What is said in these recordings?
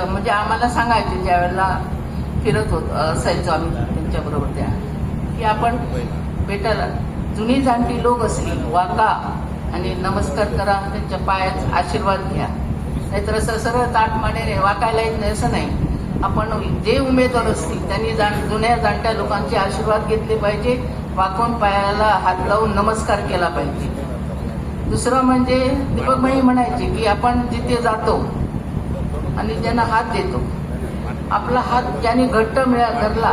म्हणजे आम्हाला सांगायचे ज्या वेळेला फिरत असायचो आम्ही त्यांच्याबरोबर त्या, की आपण भेटायला जुनी जाणती लोक असली वाका आणि नमस्कार करा, त्यांच्या पायात आशीर्वाद घ्या. नाहीतर असं सरळ ताट मानेने वाकायला येत नाही असं नाही. आपण जे उमेदवार असतील त्यांनी जुन्या जाणत्या लोकांचे आशीर्वाद घेतले पाहिजे, वाकून पायाला हात लावून नमस्कार केला पाहिजे. दुसरं म्हणजे दीपकबाई म्हणायचे की आपण जिथे जातो आणि ज्यांना हात देतो, आपला हात ज्याने घट्ट धरला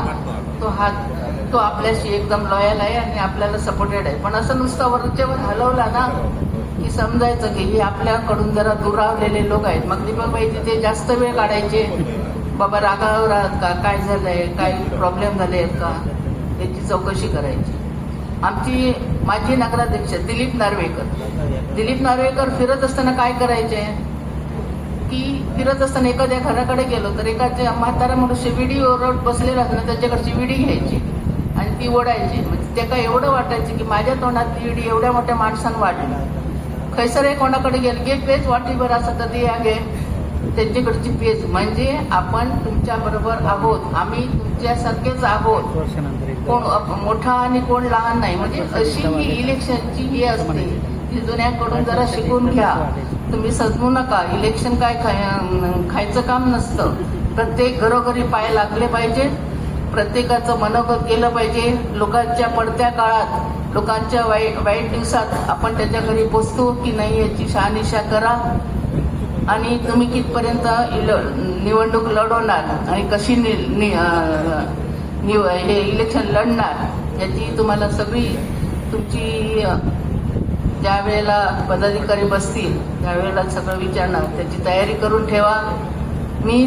तो आपल्याशी एकदम लॉयल आहे आणि आपल्याला सपोर्टेड आहे. पण असं नुसतं वरच्यावर हलवला ना की समजायचं की हे आपल्याकडून जरा दुरावलेले लोक आहेत. मग दीपकबाई तिथे जास्त वेळ काढायचे, बाबा रागावर आहात का, काय झालंय, काय प्रॉब्लेम झाले आहेत का, याची चौकशी करायची. माझी नगराध्यक्ष दिलीप नार्वेकर फिरत असताना काय करायचे की फिरत असताना एखाद्या घराकडे गेलो तर एखाद्या म्हातारा मनुष्य विडी ओरड बसलेला असताना त्याच्याकडची विडी घ्यायची आणि ती ओढायची. म्हणजे त्याला एवढं वाटायचं की माझ्या तोंडात ती विडी एवढ्या मोठ्या माणसानं वाढली. खैसर आहे कोणाकडे गेलं घे पेज वाटीभर असं कधी घे त्यांच्याकडची पेज. म्हणजे आपण तुमच्या बरोबर आहोत, आम्ही तुमच्यासारखेच आहोत, कोण मोठा आणि कोण लहान नाही. म्हणजे अशी ही इलेक्शनची ही असते ती जुन्याकडून जरा शिकून घ्या. तुम्ही सजमू नका. इलेक्शन काय खायचं काम नसतं. प्रत्येक घरोघरी पाय लागले पाहिजे, प्रत्येकाचं मनोगत केलं पाहिजे. लोकांच्या पडत्या काळात, लोकांच्या वाईट दिवसात आपण त्याच्या घरी पोचतो की नाही याची शहानिशा करा. आणि तुम्ही कितपर्यंत निवडणूक लढवणार आणि कशी हे इलेक्शन लढणार याची तुम्हाला सगळी तुमची ज्या वेळेला पदाधिकारी बसतील त्यावेळेला सगळं विचारणार. त्याची तयारी करून ठेवा. मी